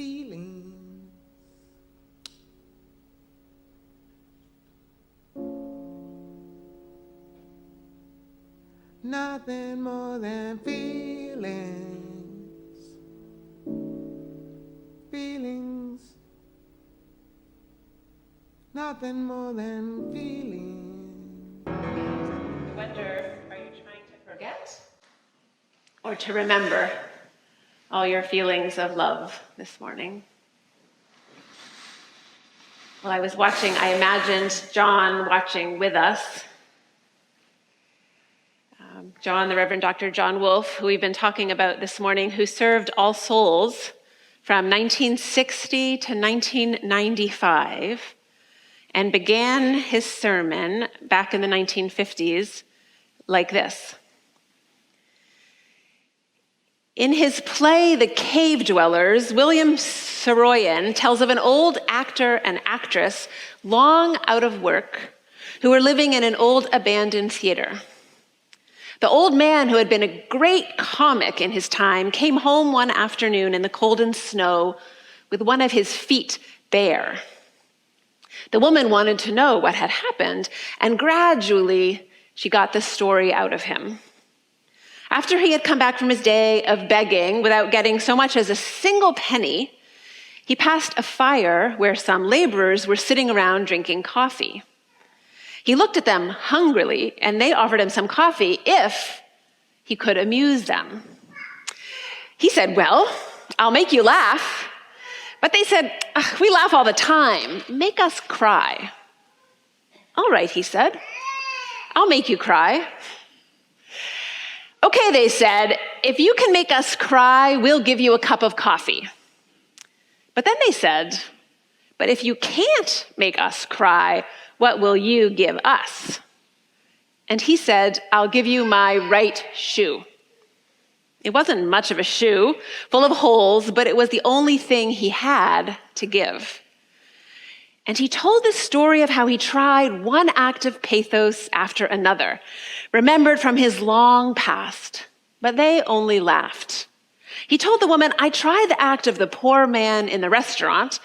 feelings. Nothing more than feelings. Feelings. Nothing more than feelings. I wonder, are you trying to forget or to remember all your feelings of love this morning? Well, I was watching, I imagined John watching with us. John, the Rev Dr. John Wolfe, who we've been talking about this morning, who served All Souls from 1960 to 1995 and began his sermon back in the 1950s like this. In his play, The Cave Dwellers, William Saroyan tells of an old actor and actress long out of work who were living in an old abandoned theater. The old man, who had been a great comic in his time, came home one afternoon in the cold and snow with one of his feet bare. The woman wanted to know what had happened, and gradually she got the story out of him. After he had come back from his day of begging without getting so much as a single penny, he passed a fire where some laborers were sitting around drinking coffee. He looked at them hungrily, and they offered him some coffee if he could amuse them. He said, "Well, I'll make you laugh." But they said, "We laugh all the time. Make us cry." "All right," he said, "I'll make you cry." "Okay," they said, "if you can make us cry, we'll give you a cup of coffee." But then they said, "But if you can't make us cry, what will you give us?" And he said, "I'll give you my right shoe." It wasn't much of a shoe, full of holes, but it was the only thing he had to give. And he told the story of how he tried one act of pathos after another, remembered from his long past, but they only laughed. He told the woman, "I tried the act of the poor man in the restaurant,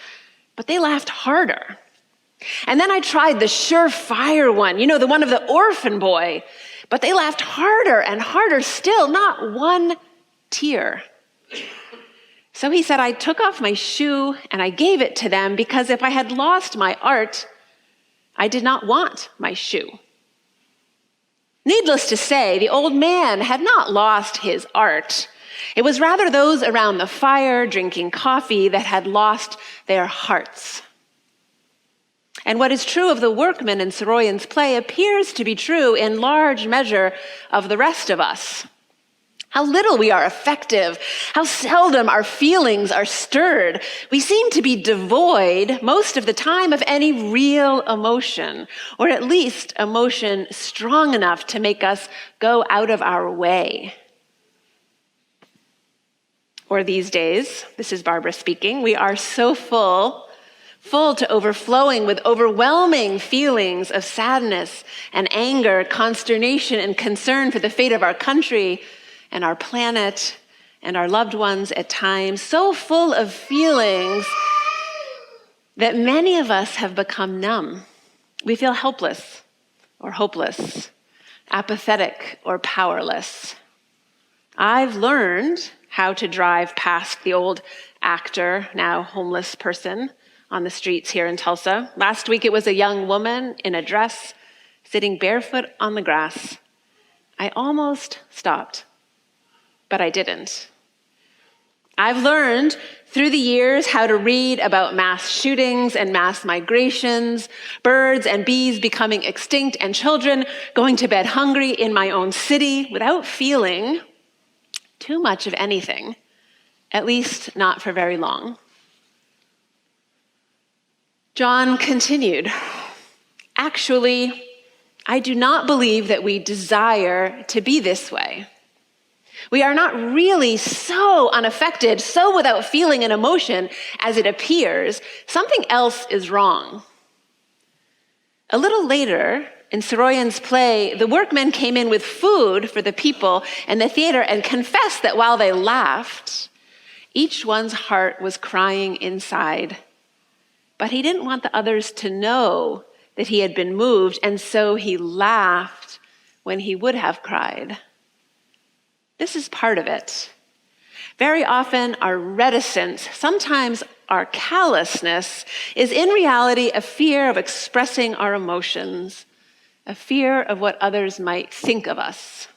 but they laughed harder. And then I tried the surefire one, the one of the orphan boy, but they laughed harder and harder still, not one tear." So he said, "I took off my shoe and I gave it to them because if I had lost my art, I did not want my shoe." Needless to say, the old man had not lost his art. It was rather those around the fire drinking coffee that had lost their hearts. And what is true of the workmen in Saroyan's play appears to be true in large measure of the rest of us. How little we are effective, how seldom our feelings are stirred. We seem to be devoid most of the time of any real emotion, or at least emotion strong enough to make us go out of our way. Or these days, this is Barbara speaking, we are so full to overflowing with overwhelming feelings of sadness and anger, consternation and concern for the fate of our country and our planet and our loved ones at times, so full of feelings that many of us have become numb. We feel helpless or hopeless, apathetic or powerless. I've learned how to drive past the old actor, now homeless person, on the streets here in Tulsa. Last week, it was a young woman in a dress sitting barefoot on the grass. I almost stopped, but I didn't. I've learned through the years how to read about mass shootings and mass migrations, birds and bees becoming extinct, and children going to bed hungry in my own city without feeling too much of anything, at least not for very long. John continued, "Actually, I do not believe that we desire to be this way. We are not really so unaffected, so without feeling and emotion as it appears. Something else is wrong." A little later, in Saroyan's play, the workmen came in with food for the people in the theater and confessed that while they laughed, Each one's heart was crying inside. But he didn't want the others to know that he had been moved, and so he laughed when he would have cried. This is part of it. Very often, our reticence, sometimes our callousness, is in reality a fear of expressing our emotions, a fear of what others might think of us.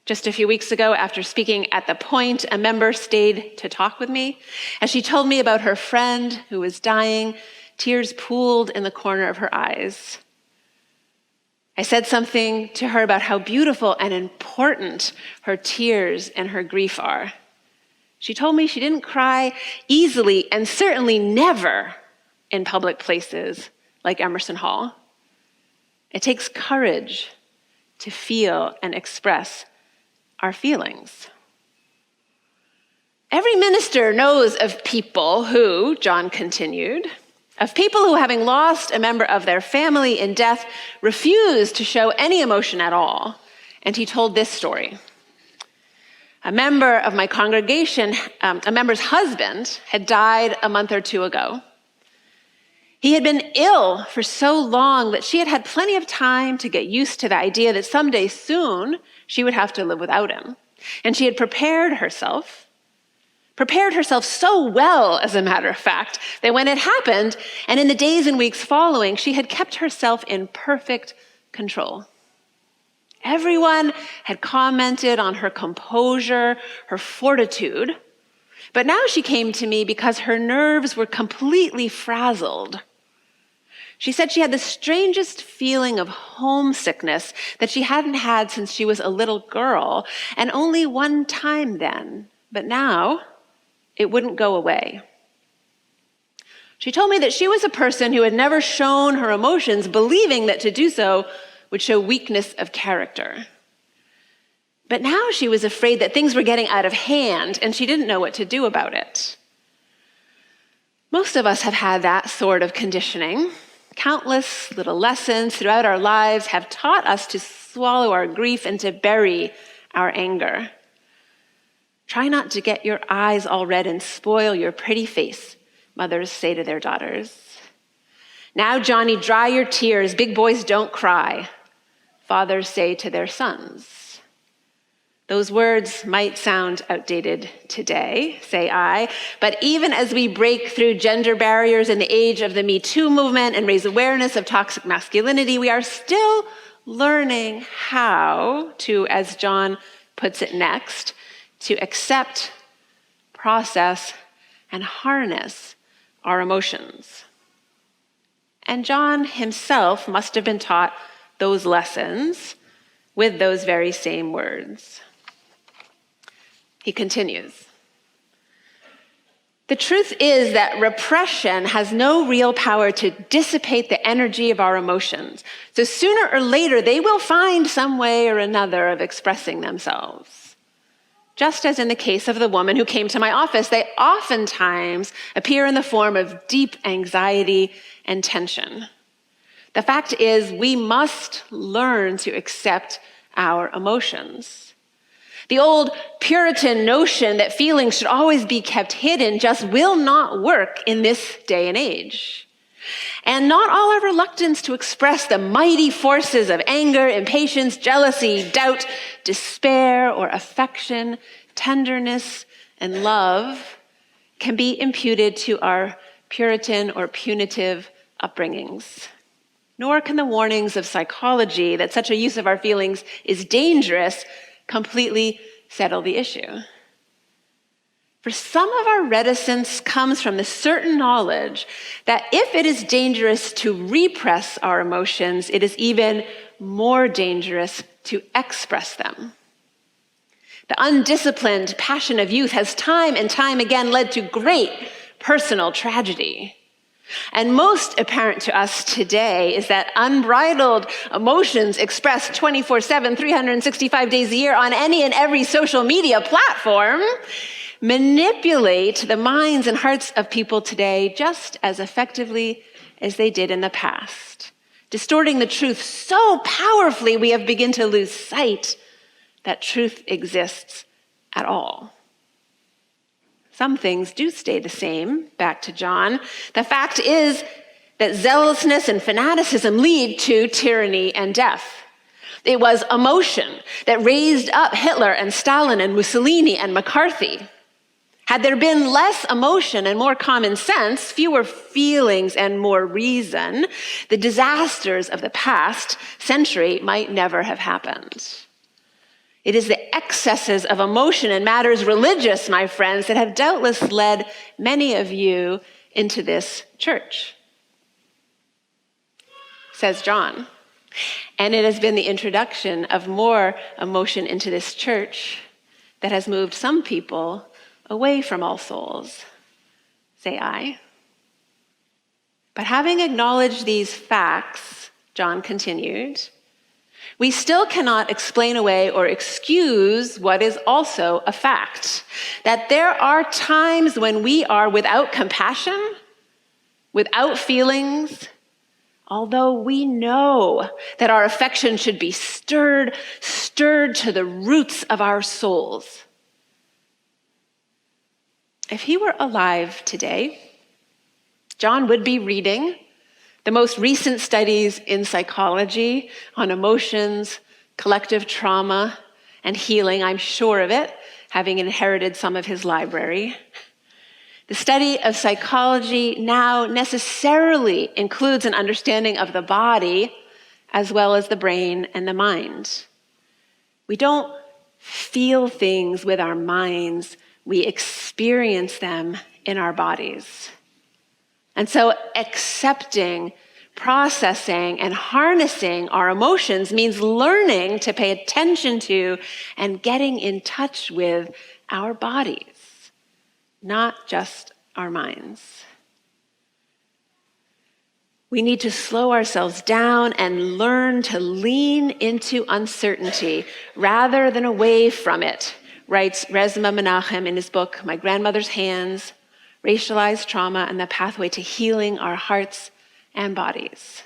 Just a few weeks ago, after speaking at the Point, a member stayed to talk with me. As she told me about her friend who was dying, tears pooled in the corner of her eyes. I said something to her about how beautiful and important her tears and her grief are. She told me she didn't cry easily and certainly never in public places like Emerson Hall. It takes courage to feel and express our feelings. Every minister knows of people who, John continued, of people who, having lost a member of their family in death, refuse to show any emotion at all. And he told this story. A member of my congregation, a member's husband, had died a month or two ago. He had been ill for so long that she had had plenty of time to get used to the idea that someday soon she would have to live without him. And she had prepared herself so well, as a matter of fact, that when it happened, and in the days and weeks following, she had kept herself in perfect control. Everyone had commented on her composure, her fortitude, but now she came to me because her nerves were completely frazzled. She said she had the strangest feeling of homesickness that she hadn't had since she was a little girl, and only one time then, but now it wouldn't go away. She told me that she was a person who had never shown her emotions, believing that to do so would show weakness of character. But now she was afraid that things were getting out of hand, and she didn't know what to do about it. Most of us have had that sort of conditioning. Countless little lessons throughout our lives have taught us to swallow our grief and to bury our anger. Try not to get your eyes all red and spoil your pretty face, mothers say to their daughters. Now, Johnny, dry your tears. Big boys don't cry, fathers say to their sons. Those words might sound outdated today, say I, but even as we break through gender barriers in the age of the Me Too movement and raise awareness of toxic masculinity, we are still learning how to, as John puts it next, to accept, process, and harness our emotions. And John himself must have been taught those lessons with those very same words. He continues. The truth is that repression has no real power to dissipate the energy of our emotions. So sooner or later, they will find some way or another of expressing themselves. Just as in the case of the woman who came to my office, they oftentimes appear in the form of deep anxiety and tension. The fact is, we must learn to accept our emotions. The old Puritan notion that feelings should always be kept hidden just will not work in this day and age. And not all our reluctance to express the mighty forces of anger, impatience, jealousy, doubt, despair, or affection, tenderness, and love can be imputed to our Puritan or punitive upbringings. Nor can the warnings of psychology that such a use of our feelings is dangerous completely settle the issue. For some of our reticence comes from the certain knowledge that if it is dangerous to repress our emotions, it is even more dangerous to express them. The undisciplined passion of youth has time and time again led to great personal tragedy. And most apparent to us today is that unbridled emotions expressed 24/7, 365 days a year on any and every social media platform manipulate the minds and hearts of people today just as effectively as they did in the past, distorting the truth so powerfully we have begun to lose sight that truth exists at all. some things do stay the same, back to John. The fact is that zealousness and fanaticism lead to tyranny and death. It was emotion that raised up Hitler and Stalin and Mussolini and McCarthy. Had there been less emotion and more common sense, fewer feelings and more reason, the disasters of the past century might never have happened. It is the excesses of emotion in matters religious, my friends, that have doubtless led many of you into this church, says John. And it has been the introduction of more emotion into this church that has moved some people away from All Souls, say I. But having acknowledged these facts, John continued, we still cannot explain away or excuse what is also a fact, that there are times when we are without compassion, without feelings, although we know that our affection should be stirred to the roots of our souls. If he were alive today, John would be reading the most recent studies in psychology on emotions, collective trauma, and healing. I'm sure of it, having inherited some of his library. The study of psychology now necessarily includes an understanding of the body as well as the brain and the mind. We don't feel things with our minds, we experience them in our bodies. And so accepting, processing, and harnessing our emotions means learning to pay attention to and getting in touch with our bodies, not just our minds. We need to slow ourselves down and learn to lean into uncertainty rather than away from it, writes Resma Menachem in his book, My Grandmother's Hands, Racialized Trauma and the Pathway to Healing Our Hearts and Bodies.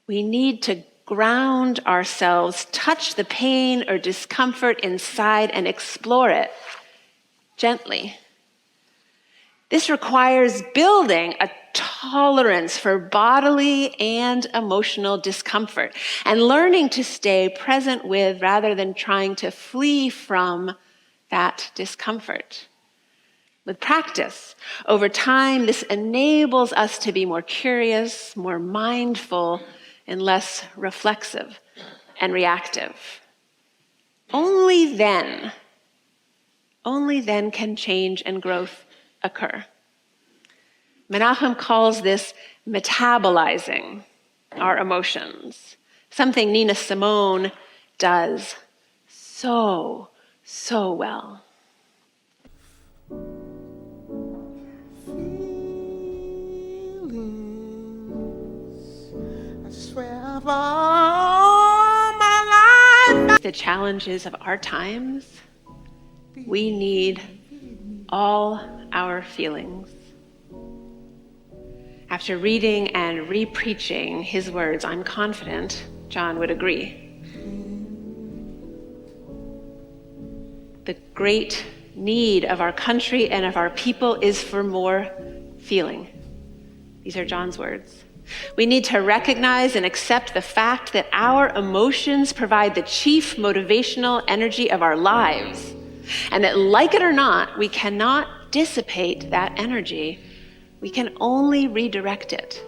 We need to ground ourselves, touch the pain or discomfort inside and explore it gently. This requires building a tolerance for bodily and emotional discomfort and learning to stay present with rather than trying to flee from that discomfort. With practice, over time, this enables us to be more curious, more mindful, and less reflexive and reactive. Only then can change and growth occur. Menachem calls this metabolizing our emotions, something Nina Simone does so well. I swear of all my life. The challenges of our times, we need all our feelings. After reading and re-preaching his words, I'm confident John would agree. The great need of our country and of our people is for more feeling. These are John's words. We need to recognize and accept the fact that our emotions provide the chief motivational energy of our lives, and that, like it or not, we cannot dissipate that energy. We can only redirect it.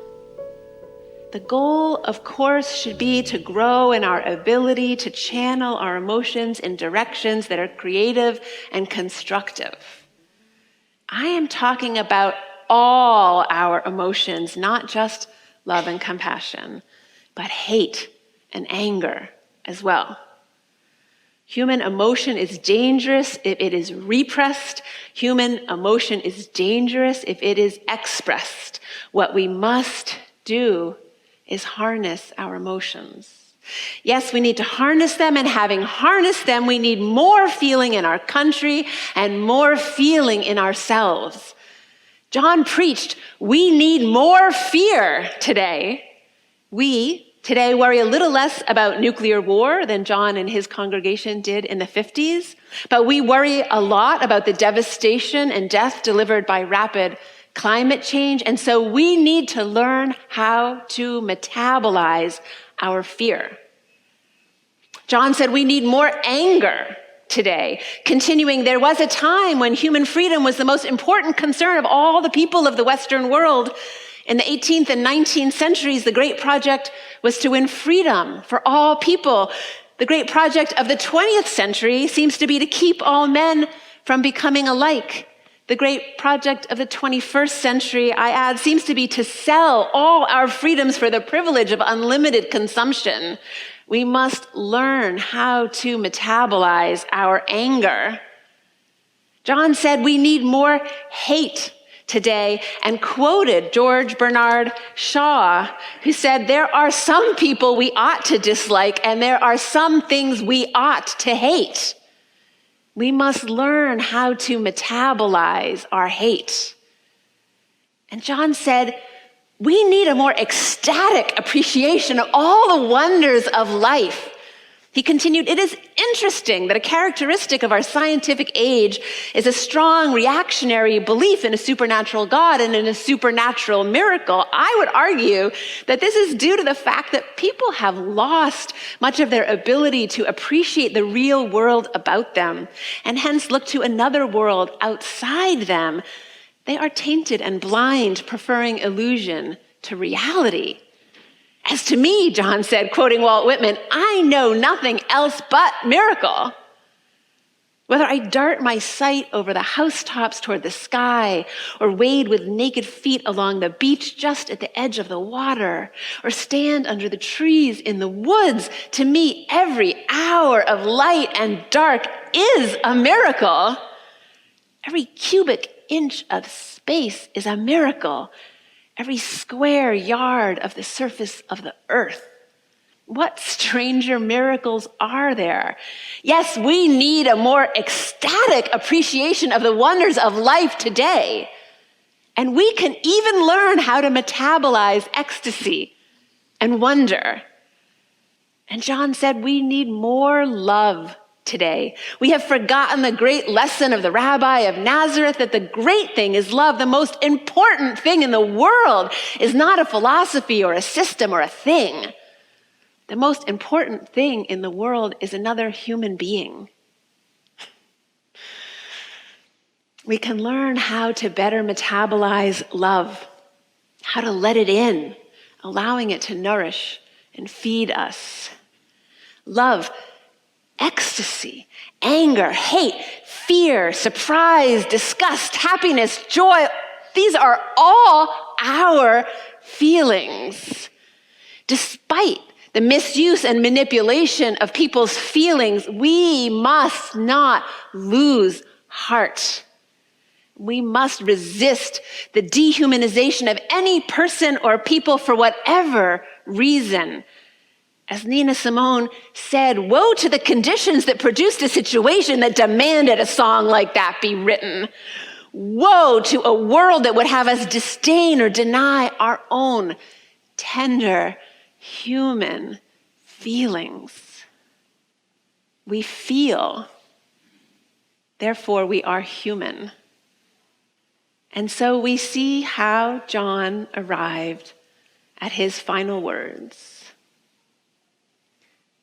The goal, of course, should be to grow in our ability to channel our emotions in directions that are creative and constructive. I am talking about all our emotions, not just love and compassion, but hate and anger as well. Human emotion is dangerous if it is repressed. Human emotion is dangerous if it is expressed. What we must do is harness our emotions. Yes, we need to harness them, and having harnessed them, we need more feeling in our country and more feeling in ourselves. John preached, we need more fear today. We today worry a little less about nuclear war than John and his congregation did in the 50s, but we worry a lot about the devastation and death delivered by rapid climate change, and so we need to learn how to metabolize our fear. John said we need more anger today. Continuing, there was a time when human freedom was the most important concern of all the people of the Western world. In the 18th and 19th centuries, the great project was to win freedom for all people. The great project of the 20th century seems to be to keep all men from becoming alike. The great project of the 21st century, I add, seems to be to sell all our freedoms for the privilege of unlimited consumption. We must learn how to metabolize our anger. John said we need more hate today and quoted George Bernard Shaw, who said, there are some people we ought to dislike and there are some things we ought to hate. We must learn how to metabolize our hate. And John said, we need a more ecstatic appreciation of all the wonders of life. He continued, it is interesting that a characteristic of our scientific age is a strong reactionary belief in a supernatural God and in a supernatural miracle. I would argue that this is due to the fact that people have lost much of their ability to appreciate the real world about them and hence look to another world outside them. They are tainted and blind, preferring illusion to reality. As to me, John said, quoting Walt Whitman, I know nothing else but miracle. Whether I dart my sight over the housetops toward the sky, or wade with naked feet along the beach just at the edge of the water, or stand under the trees in the woods, to me, every hour of light and dark is a miracle. Every cubic inch of space is a miracle. Every square yard of the surface of the earth. What stranger miracles are there? Yes, we need a more ecstatic appreciation of the wonders of life today. And we can even learn how to metabolize ecstasy and wonder. And John said we need more love today. We have forgotten the great lesson of the Rabbi of Nazareth that the great thing is love. The most important thing in the world is not a philosophy or a system or a thing. The most important thing in the world is another human being. We can learn how to better metabolize love, how to let it in, allowing it to nourish and feed us. Love, ecstasy, anger, hate, fear, surprise, disgust, happiness, joy. These are all our feelings. Despite the misuse and manipulation of people's feelings, we must not lose heart. We must resist the dehumanization of any person or people for whatever reason. As Nina Simone said, woe to the conditions that produced a situation that demanded a song like that be written. Woe to a world that would have us disdain or deny our own tender human feelings. We feel, therefore we are human. And so we see how John arrived at his final words.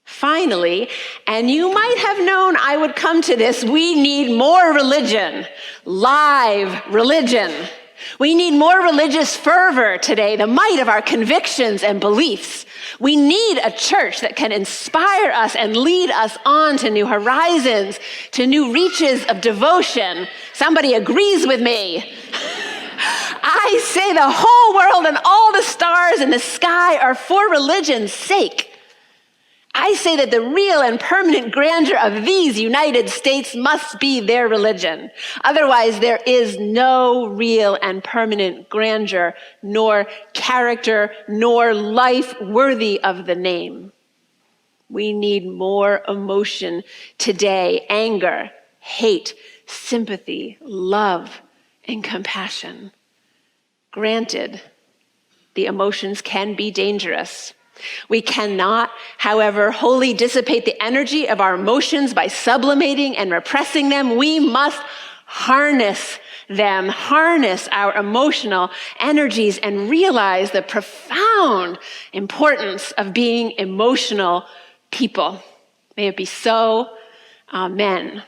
Finally, and you might have known I would come to this, we need more religion, live religion. We need more religious fervor today, the might of our convictions and beliefs. We need a church that can inspire us and lead us on to new horizons, to new reaches of devotion. Somebody agrees with me. I say the whole world and all the stars in the sky are for religion's sake. I say that the real and permanent grandeur of these United States must be their religion. Otherwise, there is no real and permanent grandeur, nor character, nor life worthy of the name. We need more emotion today: anger, hate, sympathy, love, and compassion. Granted, the emotions can be dangerous. We cannot, however, wholly dissipate the energy of our emotions by sublimating and repressing them. We must harness them, harness our emotional energies, and realize the profound importance of being emotional people. May it be so. Amen.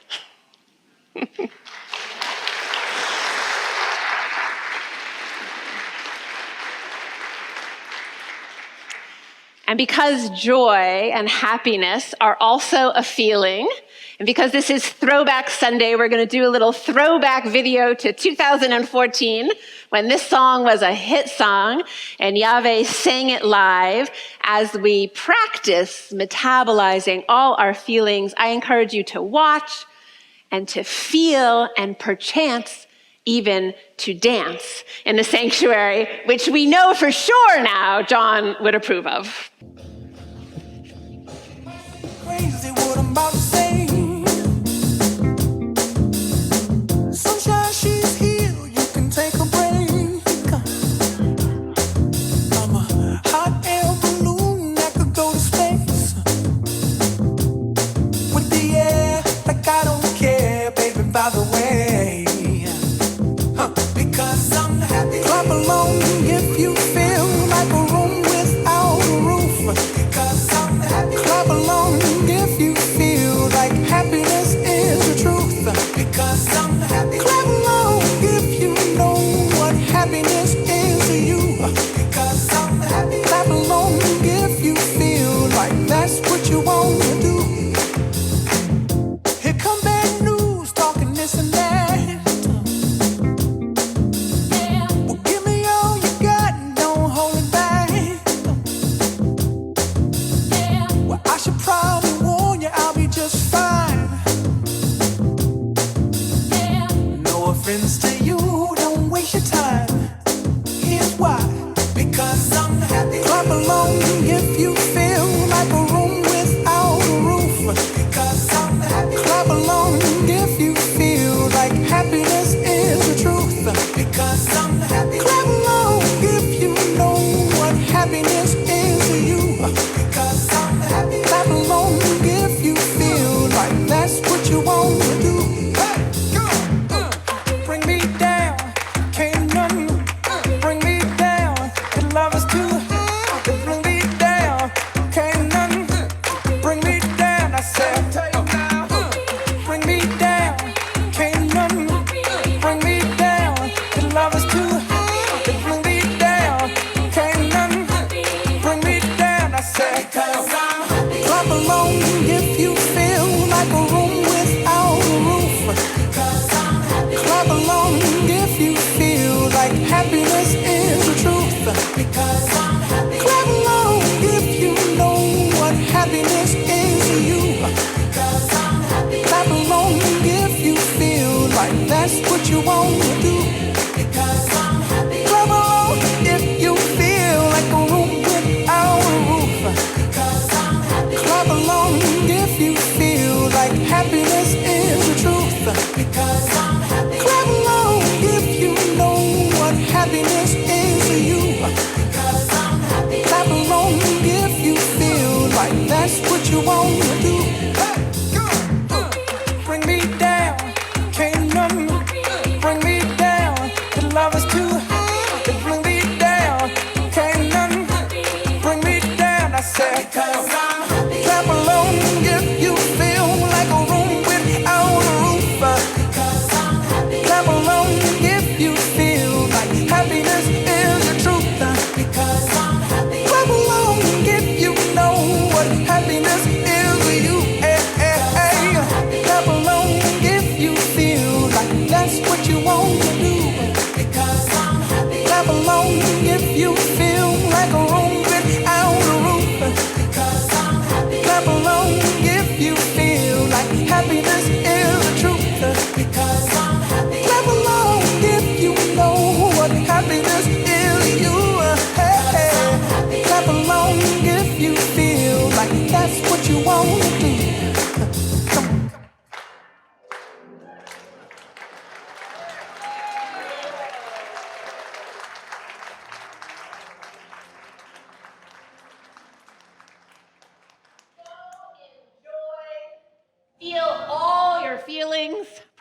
And because joy and happiness are also a feeling, and because this is Throwback Sunday, we're going to do a little throwback video to 2014 when this song was a hit song and Yahweh sang it live. As we practice metabolizing all our feelings, I encourage you to watch and to feel and perchance even to dance in the sanctuary, which we know for sure now John would approve of. Crazy what I'm about to say. Sunshine, she's here. You can take a break. I'm a hot air balloon that could go to space. With the air, like I don't care, baby, by the way. Because I'm happy. Clap along if you feel like a room without a roof. Because I'm happy. Clap along if you feel like happiness is the truth. Because I'm happy. Clap along if you know what happiness is to you. Because I'm happy. Clap along if you feel like that's what you want to do. Here come bad news, talking this and that. Well, give me all you got and don't hold it back. Well, I should probably warn you, I'll be just fine. No offense to you, don't waste your time. Here's why. Because I'm happy. Clap along if you feel like a room without a roof. Because I'm happy. Clap along if you feel like happiness is the truth. Because I'm happy. Clap along if you know what happiness is to you. Because I'm happy. Clap along if you feel like that's what you want to do. Hey, go. Bring me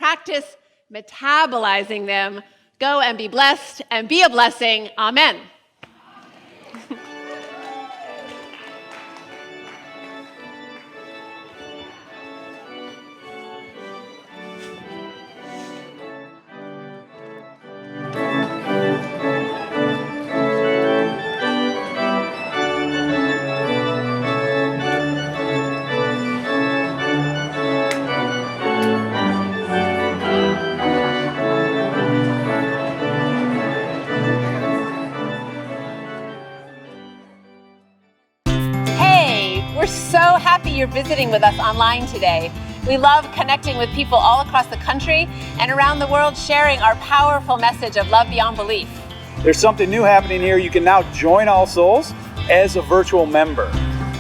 practice metabolizing them. Go and be blessed and be a blessing. Amen. We're so happy you're visiting with us online today. We love connecting with people all across the country and around the world, sharing our powerful message of love beyond belief. There's something new happening here. You can now join All Souls as a virtual member.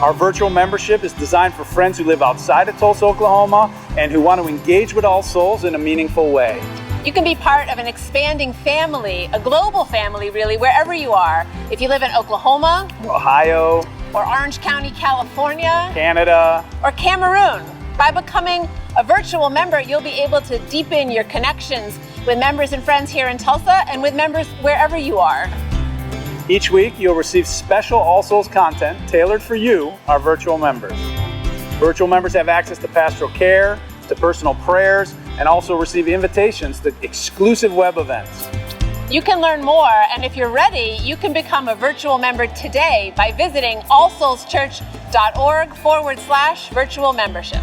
Our virtual membership is designed for friends who live outside of Tulsa, Oklahoma, and who want to engage with All Souls in a meaningful way. You can be part of an expanding family, a global family really, wherever you are. If you live in Oklahoma, Ohio, or Orange County, California, Canada, or Cameroon. By becoming a virtual member, you'll be able to deepen your connections with members and friends here in Tulsa and with members wherever you are. Each week, you'll receive special All Souls content tailored for you, our virtual members. Virtual members have access to pastoral care, to personal prayers, and also receive invitations to exclusive web events. You can learn more, and if you're ready, you can become a virtual member today by visiting allsoulschurch.org/virtual membership.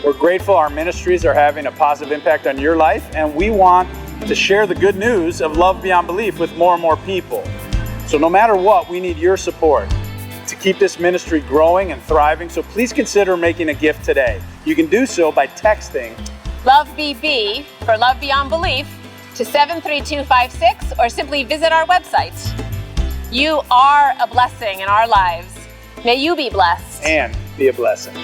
We're grateful our ministries are having a positive impact on your life, and we want to share the good news of love beyond belief with more and more people. So no matter what, we need your support to keep this ministry growing and thriving, so please consider making a gift today. You can do so by texting Love BB for Love Beyond Belief to 73256, or simply visit our website. You are a blessing in our lives. May you be blessed. and be a blessing.